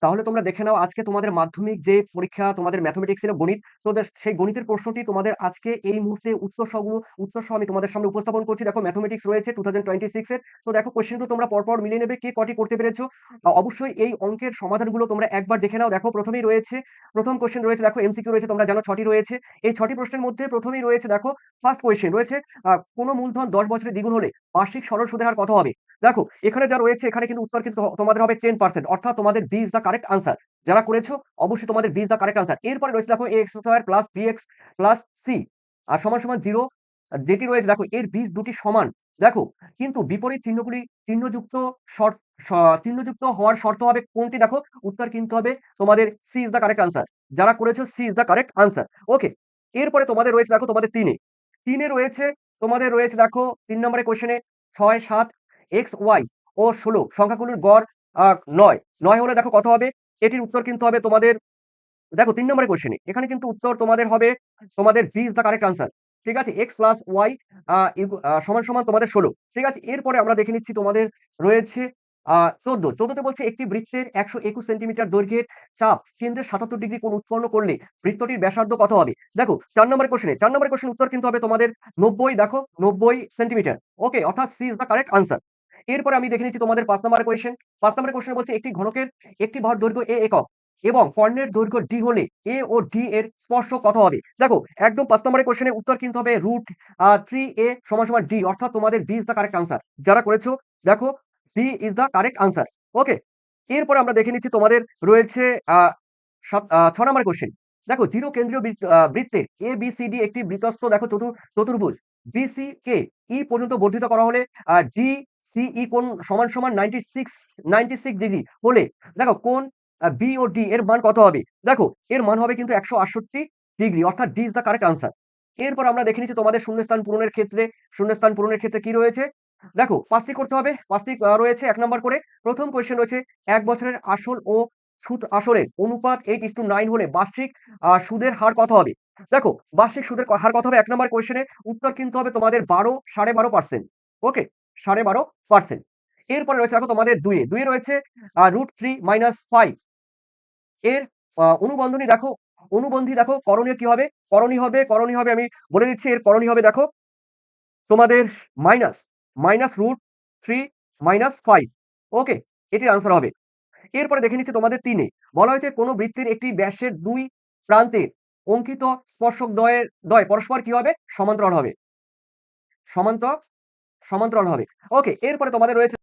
তাহলে তোমরা দেখে নাও আজকে তোমাদের মাধ্যমিক যে পরীক্ষা তোমাদের ম্যাথমেটিক্স ছিল গণিত, তো সেই গণিতের প্রশ্নটি তোমাদের আজকে এই মুহূর্তে উত্তর সহ আমি তোমাদের সামনে উপস্থাপন করছি। দেখো ম্যাথমেটিক্স রয়েছে 2026 এর। তো দেখো কোশ্চেনগুলো তোমরা পরপর মিলিয়ে নেবে কে কটি করতে পেরেছো। অবশ্যই এই অঙ্কের সমাধানগুলো তোমরা একবার দেখে নাও। দেখো প্রথমেই রয়েছে, প্রথম কোশ্চেন রয়েছে, দেখো এমসিকিউ রয়েছে, তোমরা জানো 6টি রয়েছে। এই 6টি প্রশ্নের মধ্যে প্রথমেই রয়েছে, দেখো ফার্স্ট কোশ্চেন রয়েছে, কোন মূলধন 10 বছরে দ্বিগুণ হলে বার্ষিক সরল সুদের হার কত হবে। দেখো এখানে যা রয়েছে, এখানে কিন্তু উত্তর কিন্তু তোমাদের হবে 10%, অর্থাৎ তোমাদের B is the correct answer. যারা করেছো অবশ্যই তোমাদের B is the correct answer. এরপরে রয়েছে দেখো a x square plus b x plus c আর সমান সমান 0, যেটি রয়েছে দেখো এর বীজ দুটি সমান। দেখো কিন্তু বিপরীত চিহ্নগুলি চিহ্নযুক্ত শর্ত চিহ্নযুক্ত হওয়ার শর্ত হবে কোনটি। দেখো উত্তর কিন্তু হবে তোমাদের c is the correct answer. যারা করেছো c is the correct answer. Okay, এরপরে তোমাদের রয়েছে দেখো তোমাদের তিনে রয়েছে, তোমাদের রয়েছে দেখো 3 নম্বরের কোশ্চেনে 6, 7, এক্স ওয়াই ও 16 সংখ্যাগুলোর গড় 9 হলে দেখো কত হবে। এটির উত্তর কিন্তু হবে তোমাদের, দেখো 3 নম্বরের কোশ্চেনে এখানে কিন্তু উত্তর তোমাদের হবে তোমাদের B is the correct answer. ঠিক আছে, এক্স প্লাস ওয়াই সমান সমান তোমাদের 16। ঠিক আছে, এরপরে আমরা দেখে নিচ্ছি তোমাদের রয়েছে 14তে বলছে একটি বৃত্তের 121 সেন্টিমিটার দৈর্ঘ্যের চাপ কেন্দ্রের 77 ডিগ্রি কোণ উৎপন্ন করলে বৃত্তটির ব্যাসার্ধ কত হবে। দেখো 4 নম্বরের কোশ্চেন উত্তর কিন্তু হবে তোমাদের 90, দেখো 90 সেন্টিমিটার। ওকে, অর্থাৎ C is the correct answer. এরপরে আমি দেখে নিচ্ছি তোমাদের 5 নম্বরের কোশ্চেন বলছে একটি ঘনকের একটি ভর দৈর্ঘ্য এ একক এবং কর্ণের দৈর্ঘ্য ডি হলে এ ও ডি এর স্পর্শক কত হবে। দেখো একদম 5 নম্বরের কোশ্চেনের উত্তর কিন্তু হবে √3a সমান সমান ডি, অর্থাৎ তোমাদের B is the correct answer. যারা করেছো দেখো B is the correct answer. Okay, এরপরে আমরা দেখে নিচ্ছি তোমাদের রয়েছে 6 নম্বরের কোশ্চেন। দেখো জিরো কেন্দ্রীয় বৃত্তের এ বি সি ডি একটি বৃত্তস্থ দেখো চতুর্ভুজ বিসি কে ই পর্যন্ত বর্ধিত করা হলে ডি সিই কোণ সমান সমান 96 ডিগ্রি হলে দেখো কোণ বি ও ডি এর মান কত হবে। দেখো এর মান হবে কিন্তু 168 ডিগ্রি, অর্থাৎ D is the correct answer. এরপর আমরা দেখে নিচ্ছি তোমাদের শূন্যস্থান পূরণের ক্ষেত্রে কি রয়েছে। দেখো 5টি করতে হবে, 5টি রয়েছে 1 নম্বর করে। প্রথম কোয়েশ্চেন রয়েছে 1 বছরের আসল ও সুদ আসলের অনুপাত 8:9 হলে বার্ষিক সুদের হার কত হবে। দেখো বার্ষিক সুদের হার কত হবে 1 নম্বর কোয়েশ্চেনে উত্তর কিন্তু হবে তোমাদের 12.5%। ওকে, 12.5%। এরপরে রয়েছে দেখো তোমাদের 2 এ রয়েছে √3 - 5 এর অনুবন্ধী দেখো করণীয় কি হবে। করণীয় হবে আমি বলে দিচ্ছি, এর করণীয় হবে দেখো তোমাদের -√3 - 5। ওকে, এটির আনসার হবে। এরপরে দেখে নিচ্ছি তোমাদের 3 এ বলা হয়েছে কোন বৃত্তের একটি ব্যাসের 2 প্রান্তের অঙ্কিত স্পর্শক দ্বয় পরস্পর কি হবে, সমান্তরাল হবে। ওকে, এরপরে তোমাদের রয়েছে